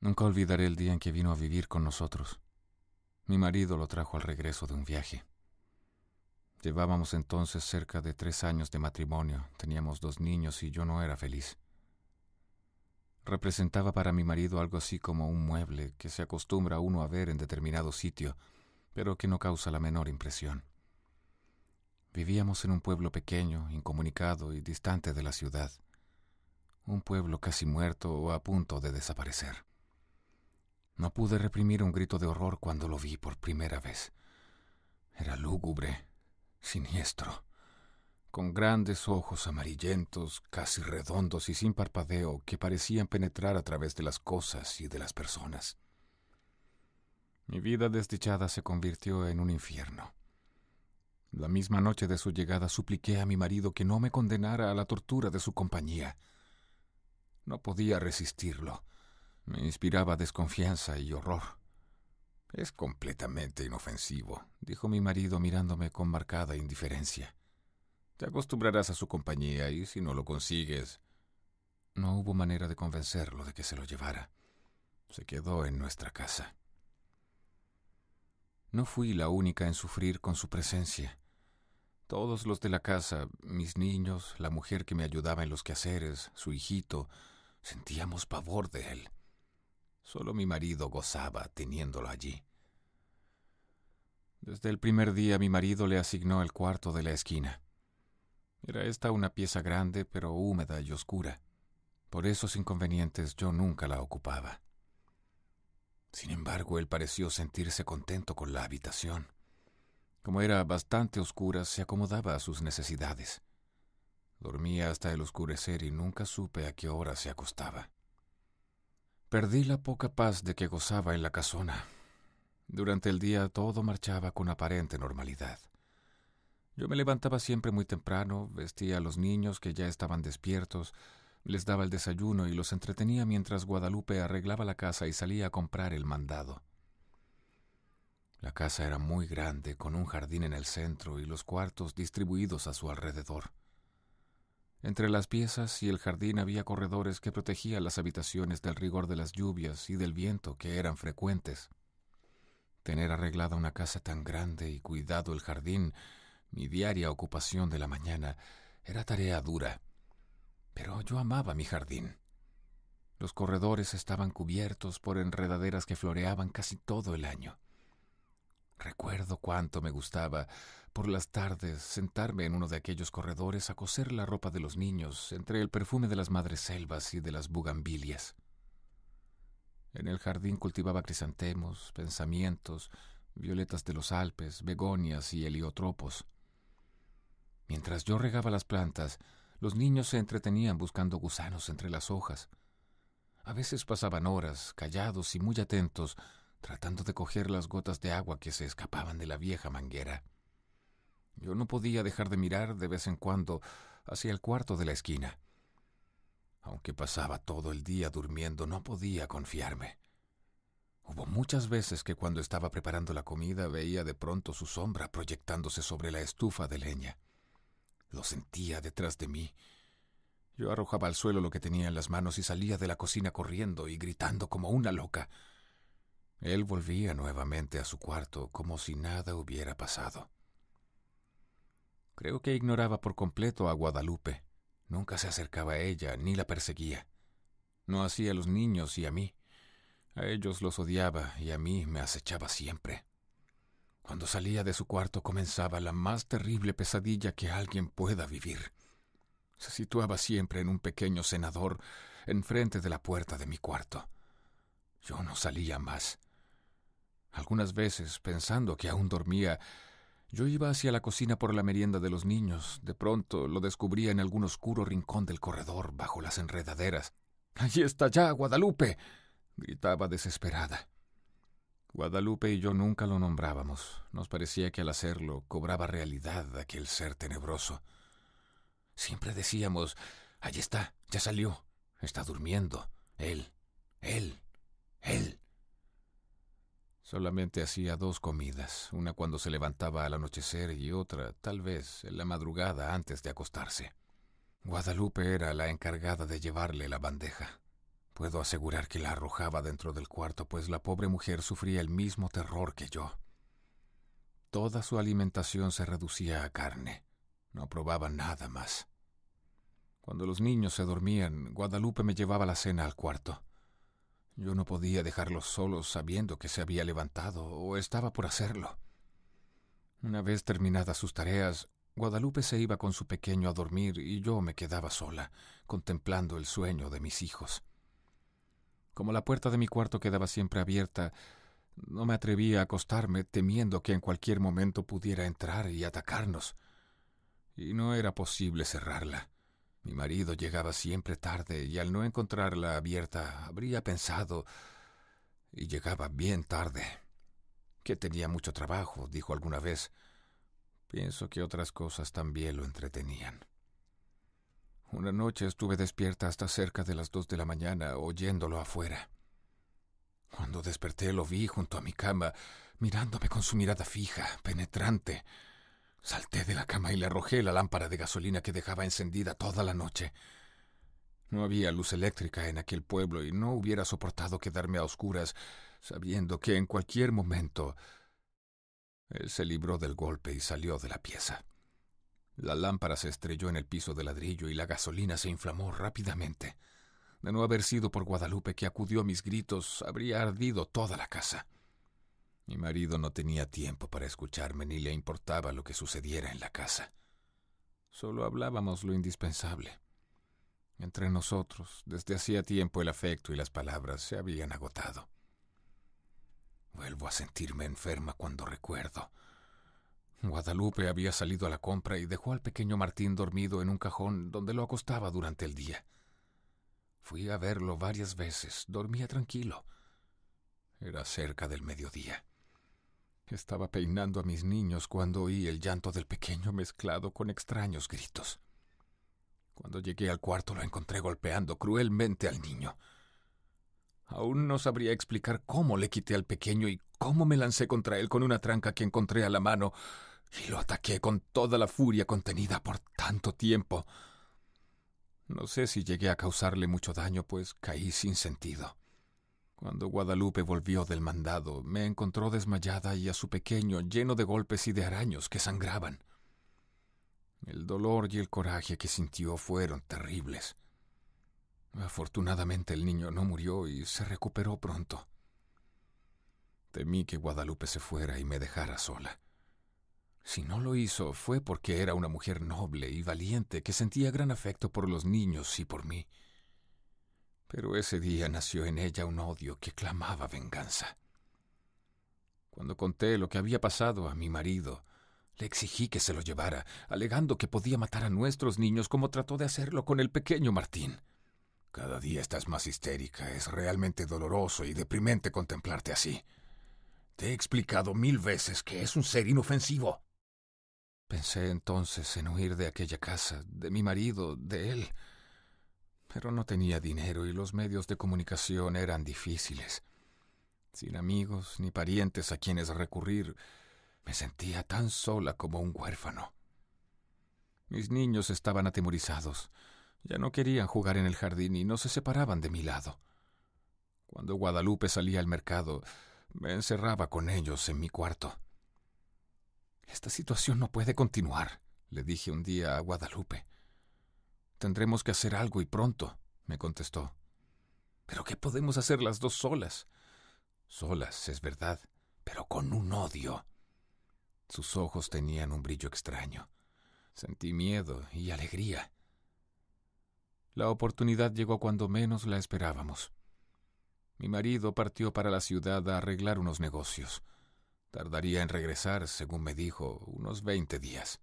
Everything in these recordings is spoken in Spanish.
Nunca olvidaré el día en que vino a vivir con nosotros. Mi marido lo trajo al regreso de un viaje. Llevábamos entonces cerca de 3 años de matrimonio, teníamos 2 niños y yo no era feliz. Representaba para mi marido algo así como un mueble que se acostumbra uno a ver en determinado sitio, pero que no causa la menor impresión. Vivíamos en un pueblo pequeño, incomunicado y distante de la ciudad. Un pueblo casi muerto o a punto de desaparecer. No pude reprimir un grito de horror cuando lo vi por primera vez. Era lúgubre, siniestro, con grandes ojos amarillentos, casi redondos y sin parpadeo, que parecían penetrar a través de las cosas y de las personas. Mi vida desdichada se convirtió en un infierno. La misma noche de su llegada supliqué a mi marido que no me condenara a la tortura de su compañía. No podía resistirlo. Me inspiraba desconfianza y horror. «Es completamente inofensivo», dijo mi marido mirándome con marcada indiferencia. «Te acostumbrarás a su compañía y si no lo consigues...» No hubo manera de convencerlo de que se lo llevara. Se quedó en nuestra casa. No fui la única en sufrir con su presencia. Todos los de la casa, mis niños, la mujer que me ayudaba en los quehaceres, su hijito, sentíamos pavor de él. Solo mi marido gozaba teniéndolo allí. Desde el primer día mi marido le asignó el cuarto de la esquina. Era esta una pieza grande, pero húmeda y oscura. Por esos inconvenientes yo nunca la ocupaba. Sin embargo, él pareció sentirse contento con la habitación. Como era bastante oscura, se acomodaba a sus necesidades. Dormía hasta el oscurecer y nunca supe a qué hora se acostaba. Perdí la poca paz de que gozaba en la casona. Durante el día todo marchaba con aparente normalidad. Yo me levantaba siempre muy temprano, vestía a los niños que ya estaban despiertos, les daba el desayuno y los entretenía mientras Guadalupe arreglaba la casa y salía a comprar el mandado. La casa era muy grande, con un jardín en el centro y los cuartos distribuidos a su alrededor. Entre las piezas y el jardín había corredores que protegían las habitaciones del rigor de las lluvias y del viento que eran frecuentes. Tener arreglada una casa tan grande y cuidado el jardín, mi diaria ocupación de la mañana, era tarea dura. Pero yo amaba mi jardín. Los corredores estaban cubiertos por enredaderas que floreaban casi todo el año. Recuerdo cuánto me gustaba, por las tardes, sentarme en uno de aquellos corredores a coser la ropa de los niños entre el perfume de las madreselvas y de las bugambilias. En el jardín cultivaba crisantemos, pensamientos, violetas de los Alpes, begonias y heliotropos. Mientras yo regaba las plantas, los niños se entretenían buscando gusanos entre las hojas. A veces pasaban horas, callados y muy atentos, tratando de coger las gotas de agua que se escapaban de la vieja manguera. Yo no podía dejar de mirar de vez en cuando hacia el cuarto de la esquina. Aunque pasaba todo el día durmiendo, no podía confiarme. Hubo muchas veces que cuando estaba preparando la comida veía de pronto su sombra proyectándose sobre la estufa de leña. Lo sentía detrás de mí. Yo arrojaba al suelo lo que tenía en las manos y salía de la cocina corriendo y gritando como una loca. Él volvía nuevamente a su cuarto como si nada hubiera pasado. Creo que ignoraba por completo a Guadalupe. Nunca se acercaba a ella ni la perseguía. No hacía a los niños y a mí. A ellos los odiaba y a mí me acechaba siempre. Cuando salía de su cuarto comenzaba la más terrible pesadilla que alguien pueda vivir. Se situaba siempre en un pequeño cenador enfrente de la puerta de mi cuarto. Yo no salía más. Algunas veces, pensando que aún dormía, yo iba hacia la cocina por la merienda de los niños. De pronto lo descubría en algún oscuro rincón del corredor, bajo las enredaderas. «¡Allí está ya, Guadalupe!», gritaba desesperada. Guadalupe y yo nunca lo nombrábamos. Nos parecía que al hacerlo cobraba realidad aquel ser tenebroso. Siempre decíamos: «Allí está, ya salió, está durmiendo, él». Solamente hacía 2 comidas, una cuando se levantaba al anochecer y otra, tal vez, en la madrugada antes de acostarse. Guadalupe era la encargada de llevarle la bandeja. Puedo asegurar que la arrojaba dentro del cuarto, pues la pobre mujer sufría el mismo terror que yo. Toda su alimentación se reducía a carne. No probaba nada más. Cuando los niños se dormían, Guadalupe me llevaba la cena al cuarto. Yo no podía dejarlos solos sabiendo que se había levantado o estaba por hacerlo. Una vez terminadas sus tareas, Guadalupe se iba con su pequeño a dormir y yo me quedaba sola, contemplando el sueño de mis hijos. Como la puerta de mi cuarto quedaba siempre abierta, no me atrevía a acostarme temiendo que en cualquier momento pudiera entrar y atacarnos. Y no era posible cerrarla. Mi marido llegaba siempre tarde y al no encontrarla abierta habría pensado, y llegaba bien tarde, que tenía mucho trabajo, dijo alguna vez. Pienso que otras cosas también lo entretenían. Una noche estuve despierta hasta cerca de las 2 de la mañana, oyéndolo afuera. Cuando desperté lo vi junto a mi cama, mirándome con su mirada fija, penetrante. Salté de la cama y le arrojé la lámpara de gasolina que dejaba encendida toda la noche. No había luz eléctrica en aquel pueblo y no hubiera soportado quedarme a oscuras, sabiendo que en cualquier momento él se libró del golpe y salió de la pieza. La lámpara se estrelló en el piso de ladrillo y la gasolina se inflamó rápidamente. De no haber sido por Guadalupe, que acudió a mis gritos, habría ardido toda la casa. Mi marido no tenía tiempo para escucharme ni le importaba lo que sucediera en la casa. Solo hablábamos lo indispensable. Entre nosotros, desde hacía tiempo el afecto y las palabras se habían agotado. Vuelvo a sentirme enferma cuando recuerdo. Guadalupe había salido a la compra y dejó al pequeño Martín dormido en un cajón donde lo acostaba durante el día. Fui a verlo varias veces, dormía tranquilo. Era cerca del mediodía. Estaba peinando a mis niños cuando oí el llanto del pequeño mezclado con extraños gritos. Cuando llegué al cuarto lo encontré golpeando cruelmente al niño. Aún no sabría explicar cómo le quité al pequeño y cómo me lancé contra él con una tranca que encontré a la mano y lo ataqué con toda la furia contenida por tanto tiempo. No sé si llegué a causarle mucho daño, pues caí sin sentido. Cuando Guadalupe volvió del mandado, me encontró desmayada y a su pequeño lleno de golpes y de araños que sangraban. El dolor y el coraje que sintió fueron terribles. Afortunadamente el niño no murió y se recuperó pronto. Temí que Guadalupe se fuera y me dejara sola. Si no lo hizo, fue porque era una mujer noble y valiente que sentía gran afecto por los niños y por mí. Pero ese día nació en ella un odio que clamaba venganza. Cuando conté lo que había pasado a mi marido, le exigí que se lo llevara, alegando que podía matar a nuestros niños como trató de hacerlo con el pequeño Martín. Cada día estás más histérica. Es realmente doloroso y deprimente contemplarte así. Te he explicado 1000 veces que es un ser inofensivo. Pensé entonces en huir de aquella casa, de mi marido, de él. Pero no tenía dinero y los medios de comunicación eran difíciles. Sin amigos ni parientes a quienes recurrir, me sentía tan sola como un huérfano. Mis niños estaban atemorizados. Ya no querían jugar en el jardín y no se separaban de mi lado. Cuando Guadalupe salía al mercado, me encerraba con ellos en mi cuarto. «Esta situación no puede continuar», le dije un día a Guadalupe. «Tendremos que hacer algo y pronto», me contestó. «¿Pero qué podemos hacer las dos solas?» «Solas, es verdad, pero con un odio». Sus ojos tenían un brillo extraño. Sentí miedo y alegría. La oportunidad llegó cuando menos la esperábamos. Mi marido partió para la ciudad a arreglar unos negocios. Tardaría en regresar, según me dijo, unos 20 días.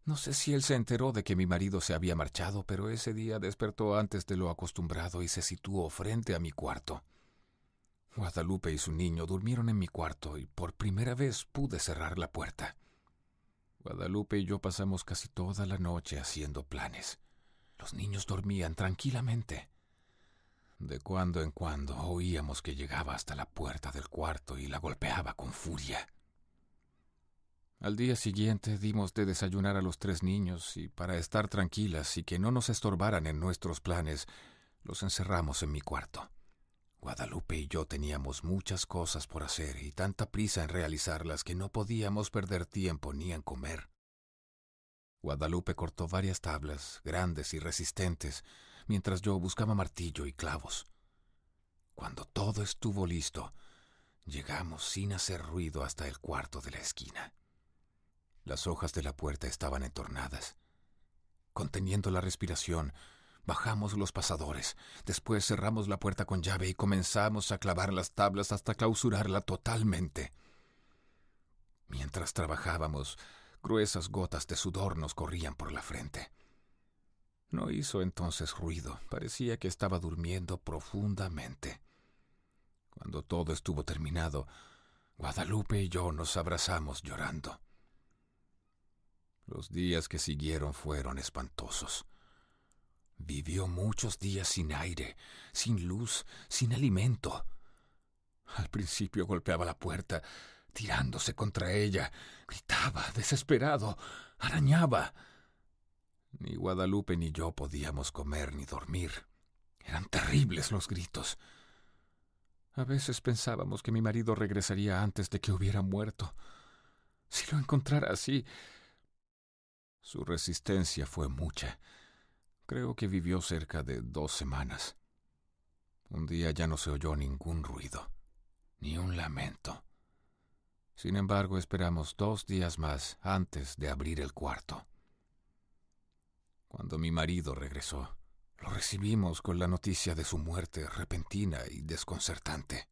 No sé si él se enteró de que mi marido se había marchado, pero ese día despertó antes de lo acostumbrado y se situó frente a mi cuarto. Guadalupe y su niño durmieron en mi cuarto y por primera vez pude cerrar la puerta. Guadalupe y yo pasamos casi toda la noche haciendo planes. Los niños dormían tranquilamente. De cuando en cuando oíamos que llegaba hasta la puerta del cuarto y la golpeaba con furia. Al día siguiente dimos de desayunar a los 3 niños y para estar tranquilas y que no nos estorbaran en nuestros planes, Los encerramos en mi cuarto. Guadalupe y yo teníamos muchas cosas por hacer y tanta prisa en realizarlas que no podíamos perder tiempo ni en comer. Guadalupe cortó varias tablas, grandes y resistentes, mientras yo buscaba martillo y clavos. Cuando todo estuvo listo, llegamos sin hacer ruido hasta el cuarto de la esquina. Las hojas de la puerta estaban entornadas. Conteniendo la respiración, bajamos los pasadores, después cerramos la puerta con llave y comenzamos a clavar las tablas hasta clausurarla totalmente. Mientras trabajábamos, gruesas gotas de sudor nos corrían por la frente. No hizo entonces ruido, parecía que estaba durmiendo profundamente. Cuando todo estuvo terminado, Guadalupe y yo nos abrazamos llorando. Los días que siguieron fueron espantosos. Vivió muchos días sin aire, sin luz, sin alimento. Al principio golpeaba la puerta, tirándose contra ella, gritaba, desesperado, arañaba. Ni Guadalupe ni yo podíamos comer ni dormir. Eran terribles los gritos. A veces pensábamos que mi marido regresaría antes de que hubiera muerto. Si lo encontrara así... Su resistencia fue mucha. Creo que vivió cerca de 2 semanas. Un día ya no se oyó ningún ruido, ni un lamento. Sin embargo, esperamos 2 días más antes de abrir el cuarto. Cuando mi marido regresó, lo recibimos con la noticia de su muerte repentina y desconcertante.